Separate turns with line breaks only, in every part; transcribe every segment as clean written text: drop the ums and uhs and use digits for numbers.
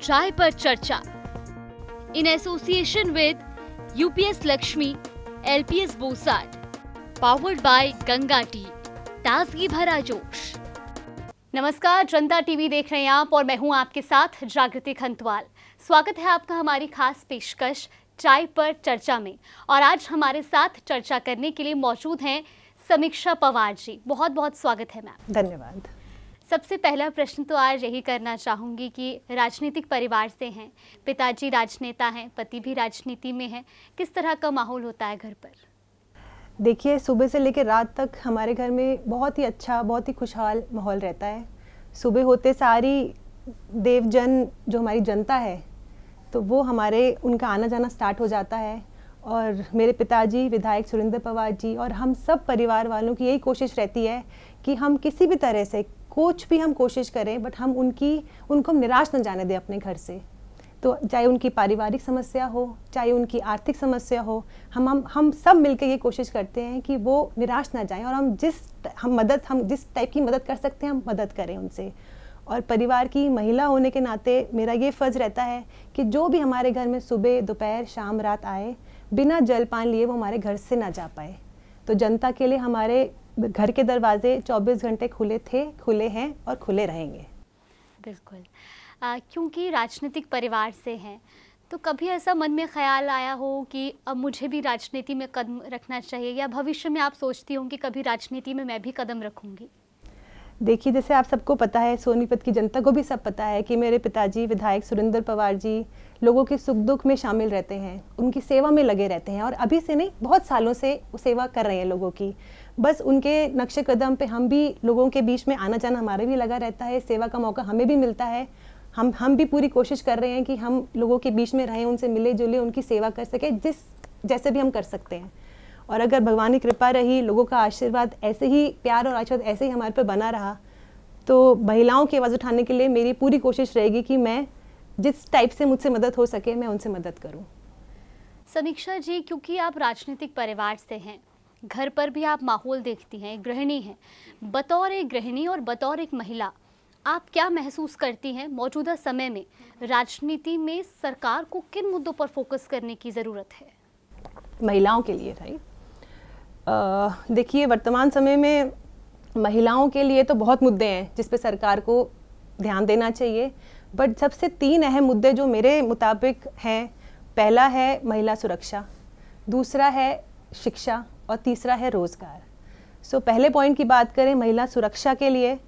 चाय पर चर्चा in association with UPS Lakshmi, LPS बोसाट, पावर्ड बाय गंगा टी, ताजगी भरा जोश। नमस्कार, जनता टीवी देख रहे हैं आप और मैं हूं आपके साथ जागृति खंतवाल। स्वागत है आपका हमारी खास पेशकश चाय पर चर्चा में। और आज हमारे साथ चर्चा करने के लिए मौजूद हैं समीक्षा पवार जी। बहुत बहुत स्वागत है मैम।
धन्यवाद।
सबसे पहला प्रश्न तो आज यही करना चाहूँगी कि राजनीतिक परिवार से हैं, पिताजी राजनेता हैं, पति भी राजनीति में हैं, किस तरह का माहौल होता है घर पर?
देखिए, सुबह से लेकर रात तक हमारे घर में बहुत ही अच्छा, बहुत ही खुशहाल माहौल रहता है। सुबह होते सारी देवजन जो हमारी जनता है तो वो उनका आना जाना स्टार्ट हो जाता है। और मेरे पिताजी विधायक सुरेंद्र पवार जी और हम सब परिवार वालों की यही कोशिश रहती है कि हम किसी भी तरह से कुछ भी हम कोशिश करें, बट हम उनको निराश न जाने दें अपने घर से। तो चाहे उनकी पारिवारिक समस्या हो, चाहे उनकी आर्थिक समस्या हो, हम सब मिलकर ये कोशिश करते हैं कि वो निराश ना जाएं और हम जिस टाइप की मदद कर सकते हैं हम मदद करें उनसे। और परिवार की महिला होने के नाते मेरा ये फ़र्ज़ रहता है कि जो भी हमारे घर में सुबह, दोपहर, शाम, रात आए, बिना जलपान लिए वो हमारे घर से ना जा पाए। तो जनता के लिए हमारे घर के दरवाजे 24 घंटे खुले हैं और खुले रहेंगे।
बिल्कुल। क्योंकि राजनीतिक परिवार से हैं तो कभी ऐसा मन में ख्याल आया हो कि अब मुझे भी राजनीति में कदम रखना चाहिए, या भविष्य में आप सोचती हों कि कभी राजनीति में मैं भी कदम रखूंगी?
देखिए, जैसे आप सबको पता है, सोनीपत की जनता को भी सब पता है कि मेरे पिताजी विधायक सुरेंद्र पवार जी लोगों के सुख दुख में शामिल रहते हैं, उनकी सेवा में लगे रहते हैं। और अभी से नहीं, बहुत सालों से वो सेवा कर रहे हैं लोगों की। बस उनके नक्शे कदम पे हम भी लोगों के बीच में आना जाना हमारे भी लगा रहता है, सेवा का मौका हमें भी मिलता है। हम भी पूरी कोशिश कर रहे हैं कि हम लोगों के बीच में रहें, उनसे मिले जुले, उनकी सेवा कर सके जैसे भी हम कर सकते हैं। और अगर भगवान की कृपा रही, लोगों का आशीर्वाद ऐसे ही, प्यार और आशीर्वाद ऐसे ही हमारे पर बना रहा, तो महिलाओं की आवाज़ उठाने के लिए मेरी पूरी कोशिश रहेगी कि मैं जिस टाइप से मुझसे मदद हो सके मैं उनसे मदद करूं।
समीक्षा जी, क्योंकि आप राजनीतिक परिवार से हैं, घर पर भी आप माहौल देखती हैं, गृहिणी हैं, बतौर एक गृहिणी और बतौर एक महिला आप क्या महसूस करती हैं मौजूदा समय में राजनीति में सरकार को किन मुद्दों पर फोकस करने की ज़रूरत है
महिलाओं के लिए? राइट, देखिए, वर्तमान समय में महिलाओं के लिए तो बहुत मुद्दे हैं जिस पे सरकार को ध्यान देना चाहिए। बट सबसे 3 अहम मुद्दे जो मेरे मुताबिक हैं, पहला है महिला सुरक्षा, दूसरा है शिक्षा और तीसरा है रोज़गार। सो पहले पॉइंट की बात करें महिला सुरक्षा के लिए,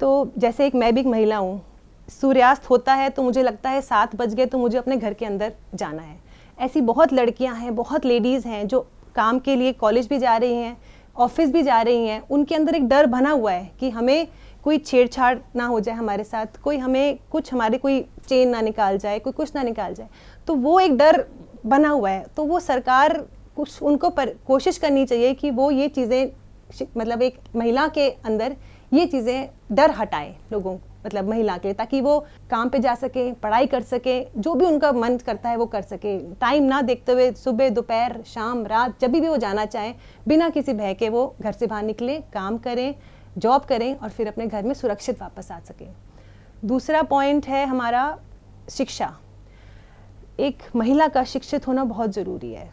तो जैसे मैं भी एक महिला हूँ, सूर्यास्त होता है तो मुझे लगता है 7 बज गए तो मुझे अपने घर के अंदर जाना है। ऐसी बहुत लड़कियाँ हैं, बहुत लेडीज़ हैं जो काम के लिए कॉलेज भी जा रही हैं, ऑफिस भी जा रही हैं। उनके अंदर एक डर बना हुआ है कि हमें कोई छेड़छाड़ ना हो जाए हमारे साथ, हमारे कोई चेन ना निकाल जाए, कोई कुछ ना निकाल जाए। तो वो एक डर बना हुआ है। तो वो सरकार कुछ उनको कोशिश करनी चाहिए कि वो ये चीज़ें, मतलब एक महिला के अंदर ये चीज़ें डर हटाए लोगों, मतलब महिला के लिए, ताकि वो काम पे जा सके, पढ़ाई कर सके, जो भी उनका मन करता है वो कर सके, टाइम ना देखते हुए सुबह, दोपहर, शाम, रात, जब भी वो जाना चाहें, बिना किसी भय के वो घर से बाहर निकले, काम करें, जॉब करें और फिर अपने घर में सुरक्षित वापस आ सकें। दूसरा पॉइंट है हमारा शिक्षा। एक महिला का शिक्षित होना बहुत ज़रूरी है।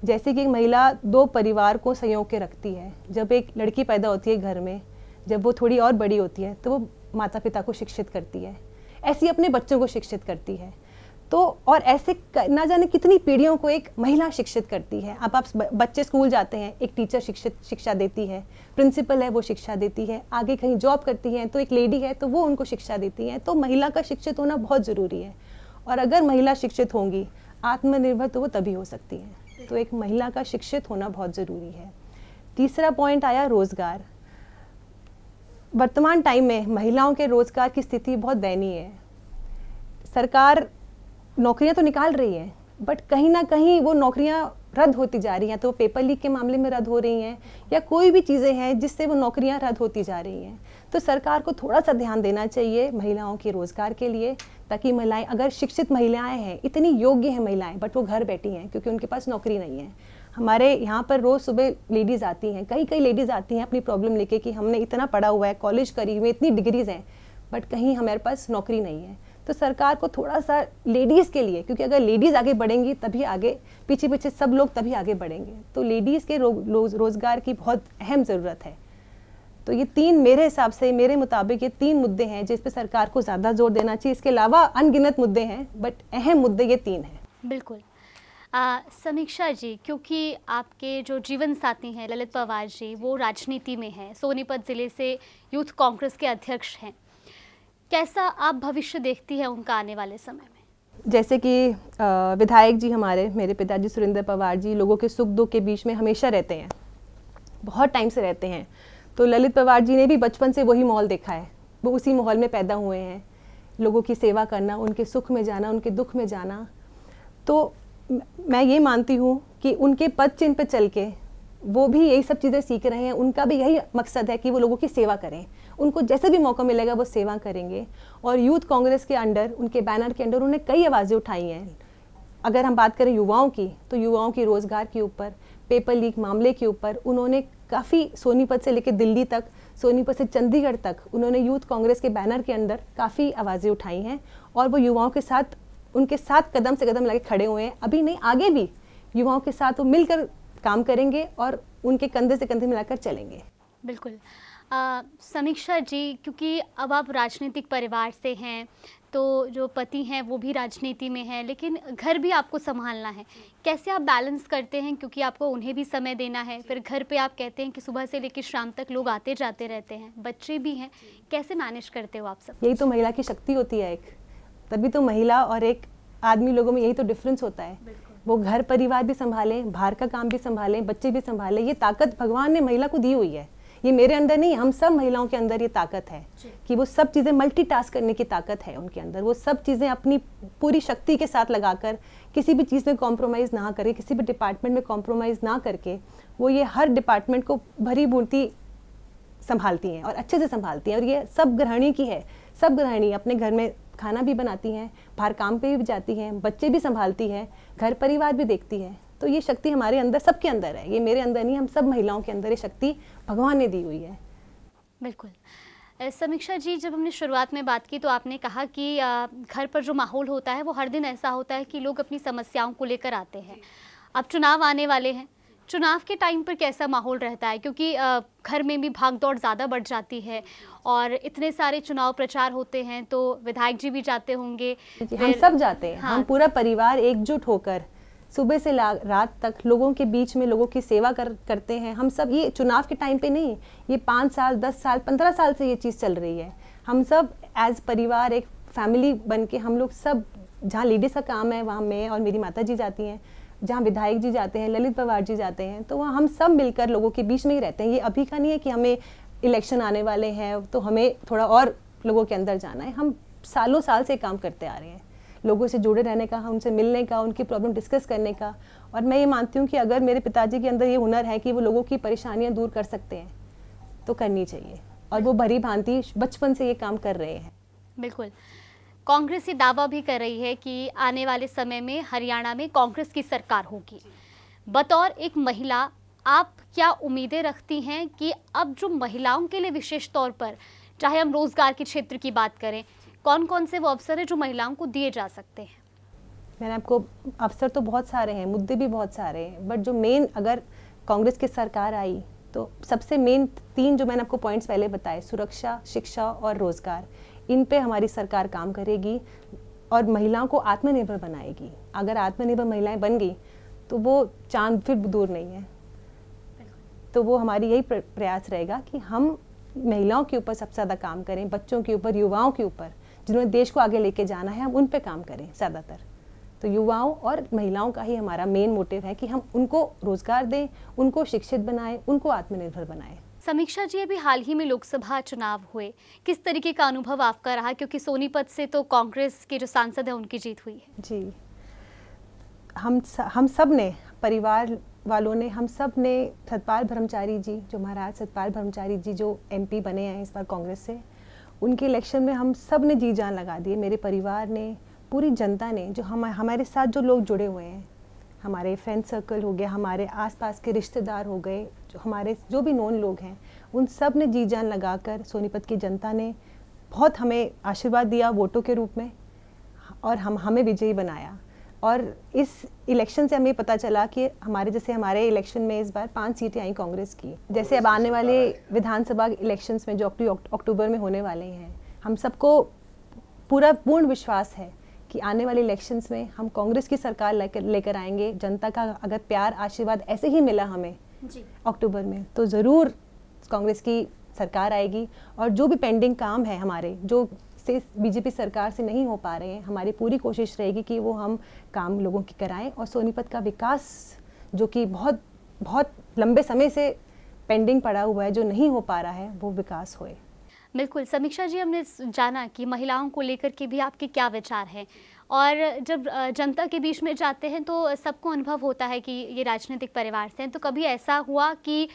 जैसे कि एक महिला 2 परिवार को संयोग के रखती है। जब एक लड़की पैदा होती है घर में, जब वो थोड़ी और बड़ी होती है तो वो माता पिता को शिक्षित करती है, ऐसी अपने बच्चों को शिक्षित करती है। तो और ऐसे ना जाने कितनी पीढ़ियों को एक महिला शिक्षित करती है। अब आप बच्चे स्कूल जाते हैं, एक टीचर शिक्षा देती है, प्रिंसिपल है वो शिक्षा देती है, आगे कहीं जॉब करती हैं तो एक लेडी है तो वो उनको शिक्षा देती है। तो महिला का शिक्षित होना बहुत ज़रूरी है। और अगर महिला शिक्षित होंगी, आत्मनिर्भर तो वो तभी हो सकती है। तो एक महिला का शिक्षित होना बहुत ज़रूरी है। तीसरा पॉइंट आया रोज़गार। वर्तमान टाइम में महिलाओं के रोज़गार की स्थिति बहुत दयनीय है। सरकार नौकरियां तो निकाल रही है, बट कहीं ना कहीं वो नौकरियां रद्द होती जा रही हैं। तो पेपर लीक के मामले में रद्द हो रही हैं, या कोई भी चीज़ें हैं जिससे वो नौकरियां रद्द होती जा रही हैं। तो सरकार को थोड़ा सा ध्यान देना चाहिए महिलाओं के रोज़गार के लिए, ताकि महिलाएं, अगर शिक्षित महिलाएं हैं, इतनी योग्य हैं महिलाएं, बट वो घर बैठी हैं क्योंकि उनके पास नौकरी नहीं है। हमारे यहाँ पर रोज़ सुबह लेडीज़ आती हैं, कई लेडीज़ आती हैं अपनी प्रॉब्लम लेके कि हमने इतना पढ़ा हुआ है, कॉलेज करी हुई, इतनी डिग्रीज़ हैं, बट कहीं हमारे पास नौकरी नहीं है। तो सरकार को थोड़ा सा लेडीज़ के लिए, क्योंकि अगर लेडीज़ आगे बढ़ेंगी तभी आगे, पीछे पीछे सब लोग तभी आगे बढ़ेंगे, तो लेडीज़ के रोज़गार की बहुत अहम ज़रूरत है। तो ये तीन, मेरे हिसाब से, मेरे मुताबिक ये तीन मुद्दे हैं जिस पे सरकार को ज़्यादा जोर देना चाहिए। इसके अलावा अनगिनत मुद्दे हैं, बट अहम मुद्दे ये तीन हैं।
बिल्कुल। समीक्षा जी, क्योंकि आपके जो जीवन साथी हैं ललित पवार जी, वो राजनीति में हैं, सोनीपत ज़िले से यूथ कांग्रेस के अध्यक्ष हैं, कैसा आप भविष्य देखती हैं उनका आने वाले समय में?
जैसे कि विधायक जी हमारे, मेरे पिताजी सुरेंद्र पवार जी, लोगों के सुख दुख के बीच में हमेशा रहते हैं, बहुत टाइम से रहते हैं। तो ललित पवार जी ने भी बचपन से वही माहौल देखा है, वो उसी माहौल में पैदा हुए हैं, लोगों की सेवा करना, उनके सुख में जाना, उनके दुख में जाना। तो मैं ये मानती हूँ कि उनके पद चिन्ह पे चल के वो भी यही सब चीज़ें सीख रहे हैं। उनका भी यही मकसद है कि वो लोगों की सेवा करें, उनको जैसे भी मौका मिलेगा वो सेवा करेंगे। और यूथ कांग्रेस के अंडर, उनके बैनर के अंडर उन्होंने कई आवाज़ें उठाई हैं। अगर हम बात करें युवाओं की, तो युवाओं की रोज़गार के ऊपर, पेपर लीक मामले के ऊपर उन्होंने काफ़ी, सोनीपत से लेकर दिल्ली तक, सोनीपत से चंडीगढ़ तक उन्होंने यूथ कांग्रेस के बैनर के अंदर काफ़ी आवाज़ें उठाई हैं। और वो युवाओं के साथ, उनके साथ कदम से कदम लगे खड़े हुए हैं। अभी नहीं, आगे भी युवाओं के साथ वो मिलकर काम करेंगे और उनके कंधे से कंधे मिलाकर चलेंगे।
बिल्कुल। समीक्षा जी, क्योंकि अब आप राजनीतिक परिवार से हैं, तो जो पति हैं वो भी राजनीति में हैं, लेकिन घर भी आपको संभालना है, कैसे आप बैलेंस करते हैं? क्योंकि आपको उन्हें भी समय देना है, फिर घर पे आप कहते हैं कि सुबह से लेकर शाम तक लोग आते जाते रहते हैं, बच्चे भी हैं, कैसे मैनेज करते हो आप सब?
यही तो महिला की शक्ति होती है एक, तभी तो महिला और एक आदमी लोगों में यही तो डिफरेंस होता है। वो घर परिवार भी संभालें, बाहर का काम भी संभालें, बच्चे भी संभालें। ये ताकत भगवान ने महिला को दी हुई है, ये मेरे अंदर नहीं, हम सब महिलाओं के अंदर ये ताकत है कि वो सब चीज़ें मल्टीटास्क करने की ताकत है उनके अंदर। वो सब चीज़ें अपनी पूरी शक्ति के साथ लगाकर, किसी भी चीज़ में कॉम्प्रोमाइज़ ना करके, किसी भी डिपार्टमेंट में कॉम्प्रोमाइज़ ना करके, वो ये हर डिपार्टमेंट को भरी पूर्ति संभालती हैं और अच्छे से संभालती हैं। और ये सब गृहिणी की है, सब गृहिणी अपने घर में खाना भी बनाती हैं, बाहर काम पे भी जाती हैं, बच्चे भी संभालती हैं, घर परिवार भी देखती है। तो ये शक्ति हमारे अंदर, सबके अंदर है, ये मेरे अंदर नहीं, हम सब महिलाओं के अंदर ये शक्ति भगवान ने दी हुई है।
बिल्कुल। समीक्षा जी, जब हमने शुरुआत में बात की तो आपने कहा कि घर पर जो माहौल होता है वो हर दिन ऐसा होता है कि लोग अपनी समस्याओं को लेकर आते हैं। अब चुनाव आने वाले हैं, चुनाव के टाइम पर कैसा माहौल रहता है? क्योंकि घर में भी भाग दौड़ ज़्यादा बढ़ जाती है और इतने सारे चुनाव प्रचार होते हैं, तो विधायक जी भी जाते होंगे।
हम सब जाते हैं।
हाँ।
हम पूरा परिवार एकजुट होकर सुबह से रात तक लोगों के बीच में लोगों की सेवा करते हैं। हम सब, ये चुनाव के टाइम पे नहीं, ये 5 साल 10 साल 15 साल से ये चीज़ चल रही है। हम सब एज परिवार, एक फैमिली बन के हम लोग सब, जहाँ लेडीज़ का काम है वहाँ मैं और मेरी माता जी जाती हैं, जहाँ विधायक जी जाते हैं, ललित पवार जी जाते हैं, तो वहाँ हम सब मिलकर लोगों के बीच में ही रहते हैं। ये अभी का नहीं है कि हमें इलेक्शन आने वाले हैं तो हमें थोड़ा और लोगों के अंदर जाना है। हम सालों साल से काम करते आ रहे हैं, लोगों से जुड़े रहने का, उनसे मिलने का, उनकी प्रॉब्लम डिस्कस करने का। और मैं ये मानती हूँ कि अगर मेरे पिताजी के अंदर ये हुनर है कि वो लोगों की परेशानियाँ दूर कर सकते हैं तो करनी चाहिए, और वो भली भांति बचपन से ये काम कर रहे हैं।
बिल्कुल। कांग्रेस ये दावा भी कर रही है कि आने वाले समय में हरियाणा में कांग्रेस की सरकार होगी। बतौर एक महिला आप क्या उम्मीदें रखती हैं कि अब जो महिलाओं के लिए विशेष तौर पर, चाहे हम रोजगार के क्षेत्र की बात करें, कौन कौन से वो अवसर हैं जो महिलाओं को दिए जा सकते हैं?
मैंने आपको, अवसर तो बहुत सारे हैं, मुद्दे भी बहुत सारे हैं, बट जो मेन, अगर कांग्रेस की सरकार आई तो सबसे मेन 3 जो मैंने आपको पॉइंट्स पहले बताए, सुरक्षा, शिक्षा और रोजगार, इन पे हमारी सरकार काम करेगी और महिलाओं को आत्मनिर्भर बनाएगी। अगर आत्मनिर्भर महिलाएं बन गई तो वो चांद फिर दूर नहीं है। तो वो हमारी यही प्रयास रहेगा कि हम महिलाओं के ऊपर सबसे ज़्यादा काम करें, बच्चों के ऊपर, युवाओं के ऊपर, जिन्होंने देश को आगे लेके जाना है, हम उन पे काम करें ज़्यादातर। तो युवाओं और महिलाओं का ही हमारा मेन मोटिव है कि हम उनको रोजगार दें, उनको शिक्षित बनाएं, उनको आत्मनिर्भर बनाएं।
समीक्षा जी, अभी हाल ही में लोकसभा चुनाव हुए, किस तरीके का अनुभव आपका रहा? क्योंकि सोनीपत से तो कांग्रेस के जो सांसद हैं उनकी जीत हुई है।
जी, हम सब ने, परिवार वालों ने, हम सब ने, सतपाल ब्रह्मचारी जी, जो महाराज सतपाल ब्रह्मचारी जी जो MP बने हैं इस बार कांग्रेस से, उनके इलेक्शन में हम सब ने जी जान लगा दी। मेरे परिवार ने, पूरी जनता ने, जो हमारे साथ जो लोग जुड़े हुए हैं, हमारे फ्रेंड सर्कल हो गया, हमारे आसपास के रिश्तेदार हो गए, जो हमारे जो भी नॉन लोग हैं, उन सब ने जी जान लगाकर, सोनीपत की जनता ने बहुत हमें आशीर्वाद दिया वोटों के रूप में। और हमें विजयी बनाया। और इस इलेक्शन से हमें पता चला कि हमारे इलेक्शन में इस बार 5 सीटें आई कांग्रेस की। जैसे अब आने वाले विधानसभा इलेक्शंस में जो अक्टूबर में होने वाले हैं, हम सबको पूर्ण विश्वास है कि आने वाले इलेक्शंस में हम कांग्रेस की सरकार लेकर आएंगे। जनता का अगर प्यार आशीर्वाद ऐसे ही मिला हमें अक्टूबर में, तो ज़रूर कांग्रेस की सरकार आएगी। और जो भी पेंडिंग काम है हमारे, जो से बीजेपी सरकार से नहीं हो पा रहे हैं, हमारी पूरी कोशिश रहेगी कि वो हम काम लोगों की कराएं और सोनीपत का विकास जो कि बहुत बहुत लंबे समय से पेंडिंग पड़ा हुआ है, जो नहीं हो पा रहा है, वो विकास होए।
बिल्कुल समीक्षा जी, हमने जाना कि महिलाओं को लेकर के भी आपके क्या विचार हैं, और जब जनता के बीच में जाते हैं तो सबको अनुभव होता है कि ये राजनीतिक परिवार से हैं। तो कभी ऐसा हुआ कि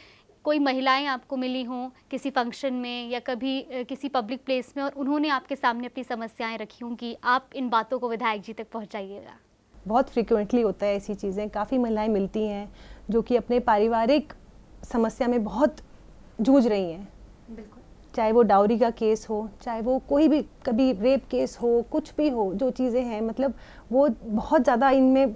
कोई महिलाएं आपको मिली हों किसी फंक्शन में या कभी किसी पब्लिक प्लेस में और उन्होंने आपके सामने अपनी समस्याएं रखी हों कि आप इन बातों को विधायक जी तक पहुंचाइएगा?
बहुत फ्रिक्वेंटली होता है ऐसी चीज़ें। काफ़ी महिलाएं मिलती हैं जो कि अपने पारिवारिक समस्या में बहुत जूझ रही हैं।
बिल्कुल,
चाहे वो डाउरी का केस हो, चाहे वो कोई भी कभी रेप केस हो, कुछ भी हो, जो चीज़ें हैं, मतलब वो बहुत ज़्यादा इनमें,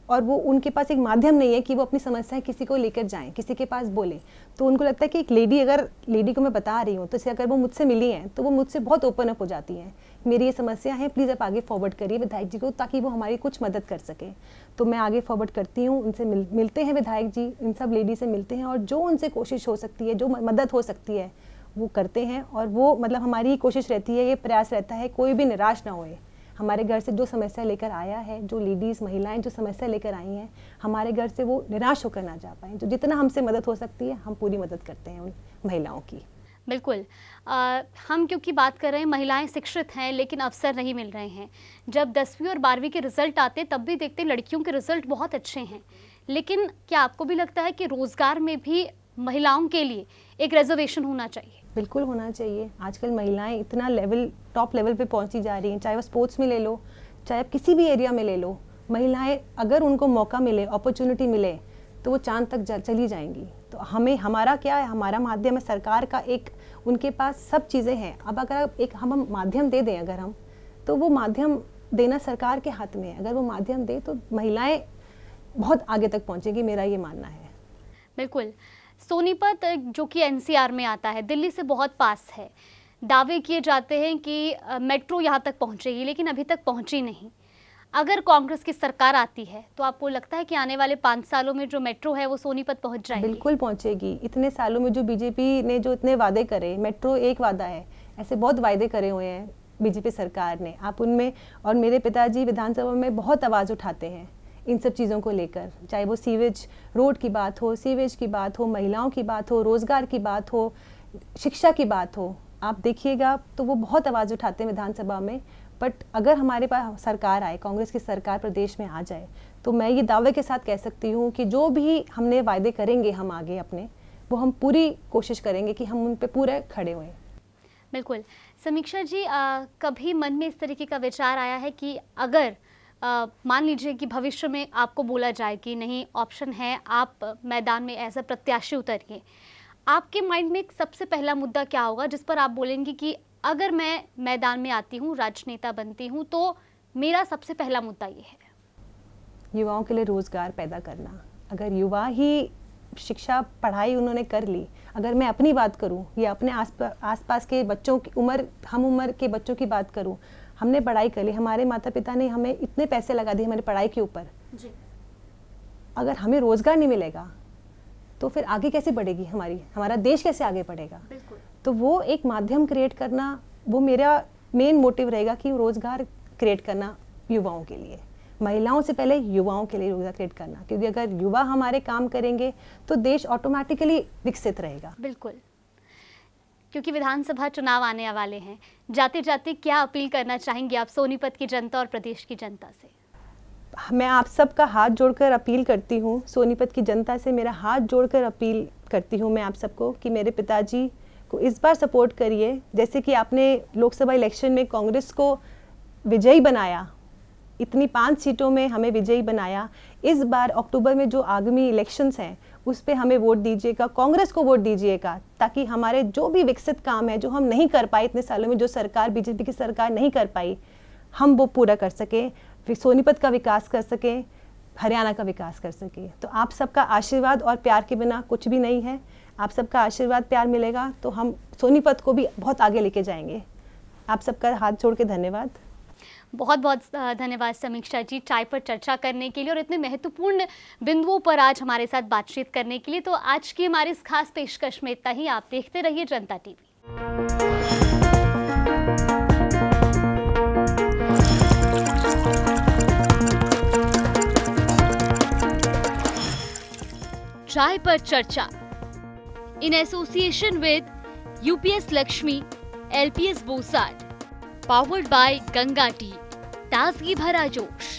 और वो उनके पास एक माध्यम नहीं है कि वो अपनी समस्याएं किसी को लेकर जाएं, किसी के पास बोलें। तो उनको लगता है कि एक लेडी को मैं बता रही हूँ, तो इसे अगर वो मुझसे मिली हैं तो वो मुझसे बहुत ओपन अप हो जाती हैं, मेरी ये समस्या है, प्लीज़ आप आगे फॉरवर्ड करिए विधायक जी को, ताकि वो हमारी कुछ मदद कर सके। तो मैं आगे फॉरवर्ड करती हूँ, उनसे मिलते हैं विधायक जी, इन सब लेडी से मिलते हैं, और जो उनसे कोशिश हो सकती है, जो मदद हो सकती है, वो करते हैं। और वो मतलब हमारी कोशिश रहती है, ये प्रयास रहता है, कोई भी निराश ना होए। हमारे घर से जो समस्या लेकर आया है, जो लेडीज़ महिलाएं जो समस्या लेकर आई हैं, हमारे घर से वो निराश होकर ना जा पाएँ। जो जितना हमसे मदद हो सकती है, हम पूरी मदद करते हैं उन महिलाओं की।
बिल्कुल। हम क्योंकि बात कर रहे हैं, महिलाएं शिक्षित हैं लेकिन अवसर नहीं मिल रहे हैं। जब 10वीं और 12वीं के रिजल्ट आते तब भी देखते हैं लड़कियों के रिजल्ट बहुत अच्छे हैं, लेकिन क्या आपको भी लगता है कि रोज़गार में भी महिलाओं के लिए एक रिजर्वेशन होना चाहिए?
बिल्कुल होना चाहिए। आजकल महिलाएं इतना टॉप लेवल पे पहुंची जा रही हैं, चाहे वो स्पोर्ट्स में ले लो, चाहे आप किसी भी एरिया में ले लो। महिलाएं अगर उनको मौका मिले, अपॉर्चुनिटी मिले, तो वो चांद तक चली जाएंगी। तो हमारा क्या है, हमारा माध्यम है सरकार का एक, उनके पास सब चीज़ें हैं। अब अगर एक हम माध्यम दे दें, अगर हम, तो वो माध्यम देना सरकार के हाथ में है। अगर वो माध्यम दे तो महिलाएं बहुत आगे तक पहुँचेंगी, मेरा ये मानना है।
बिल्कुल। सोनीपत जो कि एनसीआर में आता है, दिल्ली से बहुत पास है। दावे किए जाते हैं कि मेट्रो यहाँ तक पहुँचेगी, लेकिन अभी तक पहुँची नहीं। अगर कांग्रेस की सरकार आती है तो आपको लगता है कि आने वाले 5 सालों में जो मेट्रो है वो सोनीपत पहुँच जाएगी?
बिल्कुल पहुँचेगी। इतने सालों में जो बीजेपी ने जो इतने वादे करे, मेट्रो एक वादा है, ऐसे बहुत वादे करे हुए हैं बीजेपी सरकार ने। आप उनमें, और मेरे पिताजी विधानसभा में बहुत आवाज़ उठाते हैं इन सब चीज़ों को लेकर, चाहे वो सीवेज रोड की बात हो, सीवेज की बात हो, महिलाओं की बात हो, रोज़गार की बात हो, शिक्षा की बात हो। आप देखिएगा तो वो बहुत आवाज़ उठाते हैं विधानसभा में। बट अगर हमारे पास सरकार आए, कांग्रेस की सरकार प्रदेश में आ जाए, तो मैं ये दावे के साथ कह सकती हूँ कि जो भी हमने वायदे करेंगे हम आगे अपने, वो हम पूरी कोशिश करेंगे कि हम उन पे पूरे खड़े हों।
बिल्कुल। समीक्षा जी, कभी मन में इस तरीके का विचार आया है कि अगर मान लीजिए कि भविष्य में आपको बोला जाए कि नहीं, ऑप्शन है, आप मैदान में ऐसा प्रत्याशी उतरिए, आपके माइंड में सबसे पहला मुद्दा क्या होगा जिस पर आप बोलेंगे कि अगर मैं मैदान में आती हूँ, राजनेता बनती हूँ, तो मेरा सबसे पहला मुद्दा ये है?
युवाओं के लिए रोज़गार पैदा करना। अगर युवा ही शिक्षा पढ़ाई उन्होंने कर ली, अगर मैं अपनी बात करूं या अपने आसपास के बच्चों की हम उम्र के बच्चों की बात करूं, हमने पढ़ाई कर ली, हमारे माता पिता ने हमें इतने पैसे लगा दिए हमारी पढ़ाई के ऊपर, अगर हमें रोज़गार नहीं मिलेगा तो फिर आगे कैसे बढ़ेगी हमारा देश कैसे आगे बढ़ेगा? तो वो एक माध्यम क्रिएट करना, वो मेरा मेन मोटिव रहेगा कि रोज़गार क्रिएट करना युवाओं के लिए, महिलाओं से पहले युवाओं के लिए रोज़गार क्रिएट करना, क्योंकि अगर युवा हमारे काम करेंगे तो देश ऑटोमेटिकली विकसित रहेगा।
बिल्कुल, क्योंकि विधानसभा चुनाव आने वाले हैं। जाते जाते क्या अपील करना चाहेंगे आप सोनीपत की जनता और प्रदेश की जनता से?
मैं आप सबका हाथ जोड़कर अपील करती हूँ, सोनीपत की जनता से मेरा हाथ जोड़कर अपील करती हूँ मैं आप सबको कि मेरे पिताजी को इस बार सपोर्ट करिए। जैसे कि आपने लोकसभा इलेक्शन में कांग्रेस को विजयी बनाया, इतनी 5 सीटों में हमें विजयी बनाया, इस बार अक्टूबर में जो आगामी इलेक्शंस हैं उस पे हमें वोट दीजिएगा, कांग्रेस को वोट दीजिएगा, ताकि हमारे जो भी विकसित काम है जो हम नहीं कर पाए इतने सालों में, जो सरकार बीजेपी की सरकार नहीं कर पाई, हम वो पूरा कर सकें, फिर सोनीपत का विकास कर सकें, हरियाणा का विकास कर सकें। तो आप सबका आशीर्वाद और प्यार के बिना कुछ भी नहीं है। आप सबका आशीर्वाद प्यार मिलेगा तो हम सोनीपत को भी बहुत आगे लेके जाएंगे। आप सबका हाथ जोड़ के धन्यवाद।
बहुत बहुत धन्यवाद समीक्षा जी, चाय पर चर्चा करने के लिए और इतने महत्वपूर्ण बिंदुओं पर आज हमारे साथ बातचीत करने के लिए। तो आज की हमारी इस खास पेशकश में इतना ही। आप देखते रहिए जनता टीवी। चाय पर चर्चा in association with UPS Lakshmi, LPS बोसाट, पावर्ड बाय गंगा टी, ताजगी भरा जोश।